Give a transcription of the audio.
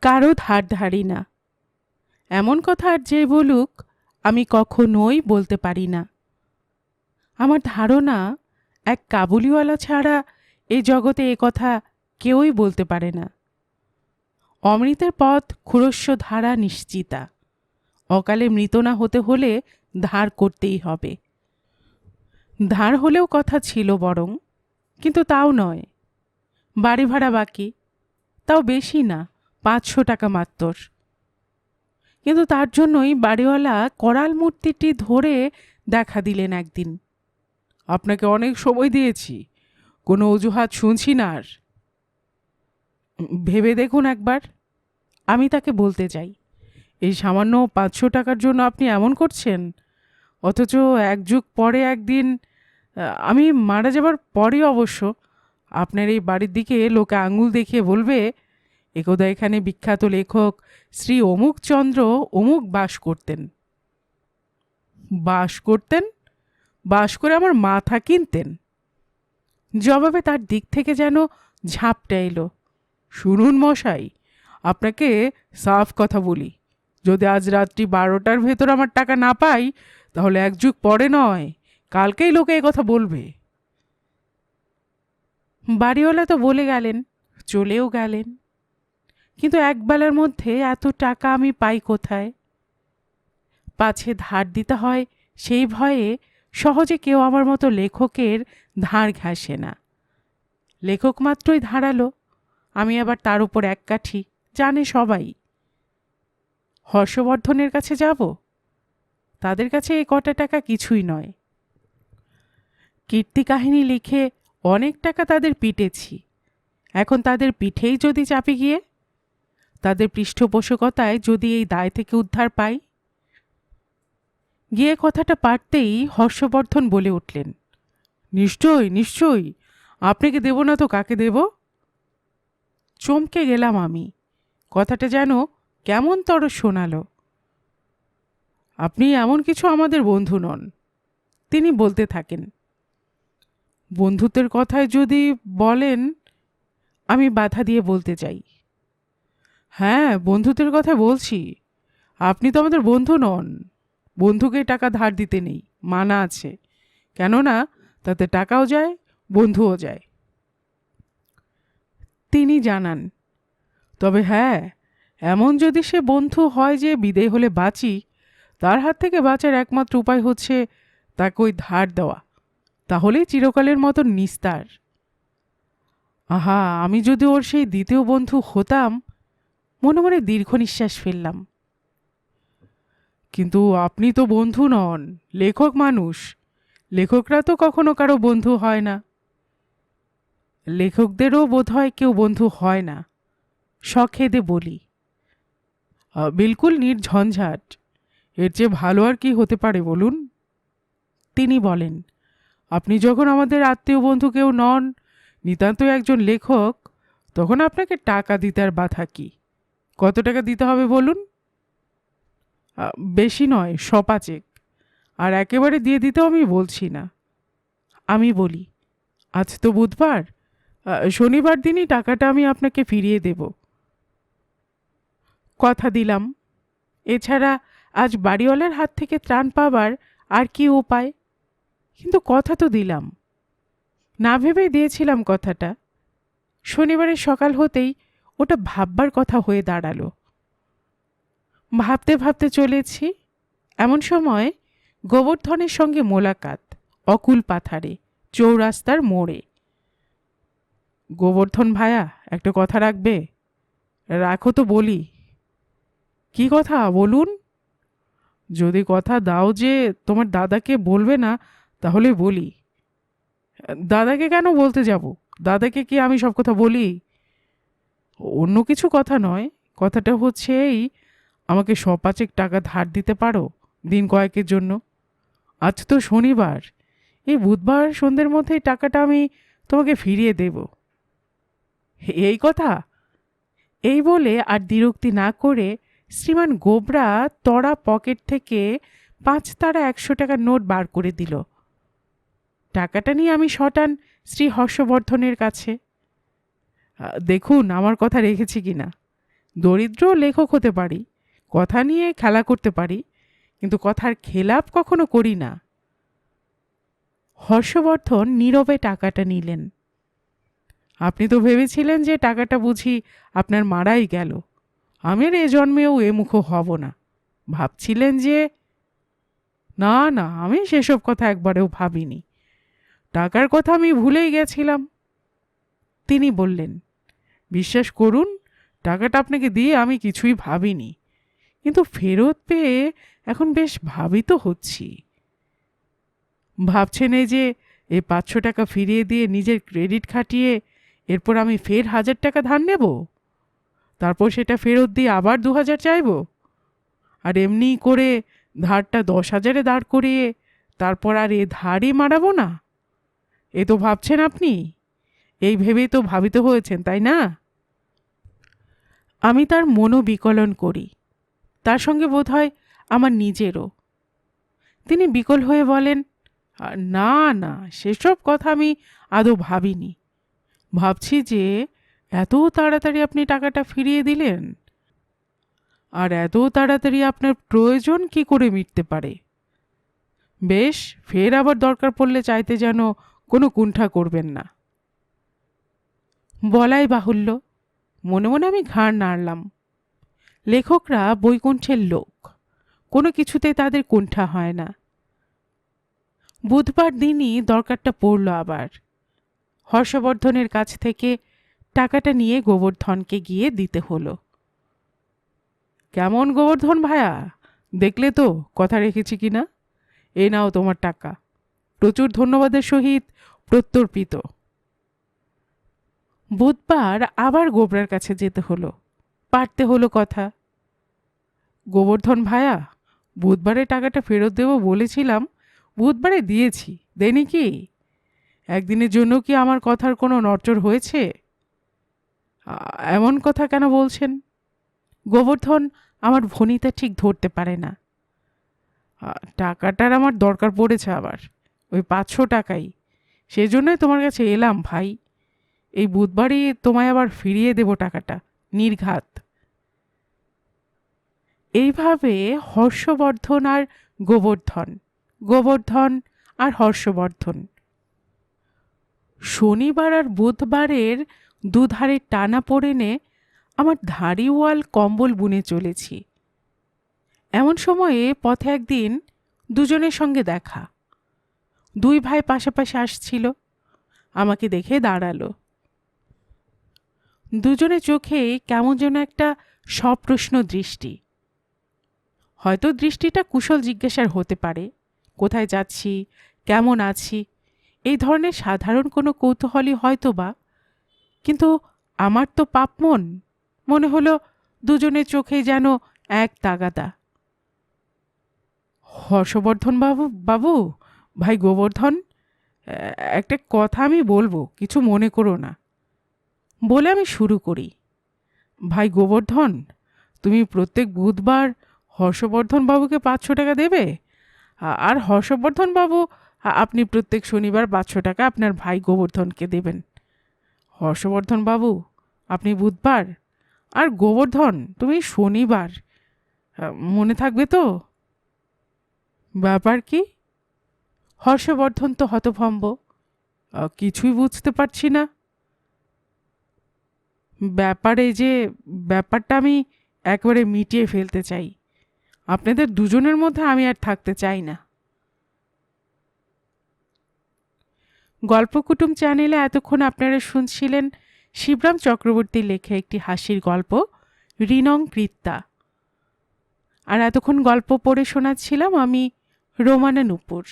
কারো ধার ধারি না, এমন কথা আর যে বলুক আমি কখনোই বলতে পারি না। আমার ধারণা এক কাবুলিওয়ালা ছাড়া এই জগতে এ কথা কেউই বলতে পারে না। অমৃতের পথ ক্ষুরস্য ধারা নিশ্চিতা। অকালে মৃত না হতে হলে ধার করতেই হবে। ধার হলেও কথা ছিল বরং, কিন্তু তাও নয়। বাড়ি ভাড়া বাকি, তাও বেশি না, 500 টাকা মাত্র। কিন্তু তার জন্যই বাড়িওয়ালা করাল মূর্তিটি ধরে দেখা দিলেন একদিন। আপনাকে অনেক সময় দিয়েছি, কোনো অজুহাত শুনছি না আর। ভেবে দেখুন একবার। আমি তাকে বলতে চাই, এই সামান্য 500 টাকার জন্য আপনি এমন করছেন, অথচ এক যুগ পরে একদিন, আমি মারা যাবার পরে অবশ্য, আপনার এই বাড়ির দিকে লোকে আঙুল দেখিয়ে বলবে, একদা এখানে বিখ্যাত লেখক শ্রী অমুক চন্দ্র অমুক বাস করতেন। বাস করতেন? বাস করে আমার মাথা কিনতেন। জবাবে তার দিক থেকে যেন ঝাপটা এলো। শুনুন মশাই, আপনাকে সাফ কথা বলি, যদি আজ রাত্রি 12টার ভেতর আমার টাকা না পাই, তাহলে এক যুগ পরে নয়, কালকেই লোকে এ কথা বলবে। বাড়িওয়ালা তো বলে গেলেন, চলেও গেলেন। কিন্তু একবেলার মধ্যে এত টাকা আমি পাই কোথায়? পাছে ধার দিতে হয় সেই ভয়ে সহজে কেউ আমার মতো লেখকের ধার ঘাসে না। লেখক মাত্রই ধারালো, আমি আবার তার উপর এক কাঠি, জানে সবাই। হর্ষবর্ধনের কাছে যাব? তাদের কাছে এই কটা টাকা কিছুই নয়। কীর্তি কাহিনী লিখে অনেক টাকা তাদের পিটেছি, এখন তাদের পিঠেই যদি চাপি গিয়ে, তাদের পৃষ্ঠপোষকতায় যদি এই দায় থেকে উদ্ধার পাই। গিয়ে কথাটা পারতেই হর্ষবর্ধন বলে উঠলেন, নিশ্চয়ই নিশ্চয়ই, আপনাকে দেব না তো কাকে দেব? চমকে গেলাম আমি, কথাটা যেন কেমন তর শোনালো। আপনি এমন কিছু আমাদের বন্ধু নন, তিনি বলতে থাকেন। বন্ধুত্বের কথায় যদি বলেন, আমি বাধা দিয়ে বলতে চাই, হ্যাঁ বন্ধুত্বের কথা বলছি। আপনি তো আমাদের বন্ধু নন, বন্ধুকে টাকা ধার দিতে নেই, মানা আছে। কেননা তাতে টাকাও যায়, বন্ধুও যায়। তিনি জানান, তবে হ্যাঁ, এমন যদি সে বন্ধু হয় যে বিদেয় হলে বাঁচি, তার হাত থেকে বাঁচার একমাত্র উপায় হচ্ছে তাকে ওই ধার দেওয়া, তাহলেই চিরকালের মতন নিস্তার। আহা, আমি যদি ওর সেই দ্বিতীয় বন্ধু হতাম। মনে মনে দীর্ঘ নিঃশ্বাস ফেললাম। কিন্তু আপনি তো বন্ধু নন, লেখক মানুষ। লেখকরা তো কখনো কারো বন্ধু হয় না। লেখকদেরও বোধহয় কেউ বন্ধু হয় না, সখেদে বলি। বিলকুল নির্ঝঞ্ঝাট, এর চেয়ে ভালো আর কি হতে পারে বলুন? তিনি বলেন, আপনি যখন আমাদের আত্মীয় বন্ধু কেউ নন, নিতান্তই একজন লেখক, তখন আপনাকে টাকা দিতে আর বাধা কি? কত টাকা দিতে হবে বলুন? বেশি নয়, 100-5। আর একেবারে দিয়ে দিতেও আমি বলছি না। আমি বলি, আজ তো বুধবার, শনিবার দিনই টাকাটা আমি আপনাকে ফিরিয়ে দেব। কথা দিলাম। এছাড়া আজ বাড়িওয়ালার হাত থেকে ত্রাণ পাবার আর কি উপায়? কিন্তু কথা তো দিলাম, না ভেবেই দিয়েছিলাম কথাটা। শনিবারের সকাল হতেই ওটা ভাববার কথা হয়ে দাঁড়ালো। ভাবতে ভাবতে চলেছি, এমন সময় গোবর্ধনের সঙ্গে মোলাকাত, অকুল পাথারে, চৌরাস্তার মোড়ে। গোবর্ধন ভায়া, একটা কথা রাখবে? রাখো তো বলি। কি কথা বলুন? যদি কথা দাও যে তোমার দাদাকে বলবে না, তাহলে বলি। দাদাকে কেন বলতে যাব? দাদাকে কি আমি সব কথা বলি? অন্য কিছু কথা নয়, কথাটা হচ্ছে এই, আমাকে 100-5 টাকা ধার দিতে পারো দিন কয়েকের জন্য? আজ তো শনিবার, এই বুধবার সন্ধ্যের মধ্যে টাকাটা আমি তোমাকে ফিরিয়ে দেব। এই কথা? এই বলে আর দ্বিরুক্তি না করে শ্রীমান গোবরা তড়া পকেট থেকে 5 তারা 100 টাকার নোট বার করে দিল। টাকাটা নিয়ে আমি শটান শ্রী হর্ষবর্ধনের কাছে। দেখুন আমার কথা রেখেছি কিনা। দরিদ্র লেখক হতে পারি, কথা নিয়ে খেলা করতে পারি, কিন্তু কথার খেলাপ কখনো করি না। হর্ষবর্ধন নীরবে টাকাটা নিলেন। আপনি তো ভেবেছিলেন যে টাকাটা বুঝি আপনার মারাই গেল, আমি আর এ জন্মেও এ মুখো হব না। ভাবছিলেন যে না না, আমি সেসব কথা একবারেও ভাবিনি, টাকার কথা আমি ভুলেই গেছিলাম। তিনি বললেন, বিশ্বাস করুন, টাকাটা আপনাকে দিয়ে আমি কিছুই ভাবিনি, কিন্তু ফেরত পেয়ে এখন বেশ ভাবিত হচ্ছি। ভাবছেন এই যে এই 500 টাকা ফিরিয়ে দিয়ে নিজের ক্রেডিট খাটিয়ে এরপর আমি ফের 1000 টাকা ধার নেব, তারপর সেটা ফেরত দিয়ে আবার 2000 চাইব, আর এমনি করে ধারটা 10,000-এ দাঁড় করিয়ে তারপর আর এ ধারই মারাবো না? এ তো ভাবছেন আপনি, এই ভেবেই তো ভাবিত হয়েছেন, তাই না? আমি তার মনোবিকলন করি, তার সঙ্গে বোধহয় আমার নিজেরও। তিনি বিকল হয়ে বলেন, না না, সেসব কথা আমি আদৌ ভাবিনি। ভাবছি যে এত তাড়াতাড়ি আপনি টাকাটা ফিরিয়ে দিলেন, আর এত তাড়াতাড়ি আপনার প্রয়োজন কি করে মিটতে পারে। বেশ, ফের আবার দরকার পড়লে চাইতে যেন কোনো কুণ্ঠা করবেন না। বলাই বাহুল্য, মনে মনে আমি ঘাড় নাড়লাম। লেখকরা বৈকুণ্ঠের লোক, কোনো কিছুতে তাদের কুণ্ঠা হয় না। বুধবার দিনই দরকারটা পড়ল আবার। হর্ষবর্ধনের কাছ থেকে টাকাটা নিয়ে গোবর্ধনকে গিয়ে দিতে হলো। কেমন গোবর্ধন ভায়া, দেখলে তো কথা রেখেছি কিনা? এ নাও তোমার টাকা, প্রচুর ধন্যবাদের সহিত প্রত্যর্পিত। বুধবার আবার গোবরার কাছে যেতে হলো, পারতে হলো কথা। গোবর্ধন ভায়া, বুধবারে টাকাটা ফেরত দেব বলেছিলাম, বুধবারে দিয়েছি, দেনি কি? একদিনের জন্য কি আমার কথার কোনো নড়চড় হয়েছে? এমন কথা কেন বলছেন? গোবর্ধন আমার ভনিতা ঠিক ধরতে পারে না। টাকাটার আমার দরকার পড়েছে আবার, ওই 500 টাকাই, সেজন্যই তোমার কাছে এলাম ভাই। এই বুধবারই তোমায় আবার ফিরিয়ে দেব টাকাটা, নির্ঘাত। এইভাবে হর্ষবর্ধন আর গোবর্ধন, গোবর্ধন আর হর্ষবর্ধন শনিবার আর বুধবারের দুধারে টানা পড়েনে আমার ধাড়িওয়াল কম্বল বুনে চলেছি। এমন সময়ে পথে একদিন দুজনের সঙ্গে দেখা। দুই ভাই পাশাপাশি আসছিল, আমাকে দেখে দাঁড়ালো। দুজনের চোখে কেমন যেন একটা সপ্রশ্ন দৃষ্টি। হয়তো দৃষ্টিটা কুশল জিজ্ঞাসার হতে পারে, কোথায় যাচ্ছি, কেমন আছি, এই ধরনের সাধারণ কোনো কৌতূহলই হয়তো বা। কিন্তু আমার তো পাপ মনে হলো দুজনের চোখেই যেন এক তাগাদা। হর্ষবর্ধন বাবু, ভাই গোবর্ধন, একটা কথা আমি বলবো, কিছু মনে করো না। বলে আমি শুরু করি। ভাই গোবর্ধন, তুমি প্রত্যেক বুধবার হর্ষবর্ধন বাবুকে 500 টাকা দেবে, আর হর্ষবর্ধন বাবু আপনি প্রত্যেক শনিবার 500 টাকা আপনার ভাই গোবর্ধনকে দেবেন। হর্ষবর্ধন বাবু আপনি বুধবার, আর গোবর্ধন তুমি শনিবার, মনে থাকবে তো? ব্যাপার কি? হর্ষবর্ধন তো হতভম্ব, কিছুই বুঝতে পারছি না। ব্যাপারটা আমি একবারে মিটিয়ে ফেলতে চাই, আপনাদের দুজনের মধ্যে আমি আর থাকতে চাই না। গল্পকুটুম চ্যানেলে এতক্ষণ আপনারা শুনছিলেন শিবরাম চক্রবর্তীর লেখা একটি হাসির গল্প, ঋণং কৃত্যা। আর এতক্ষণ গল্প পড়ে শোনাচ্ছিলাম আমি রোমানা নূপুর।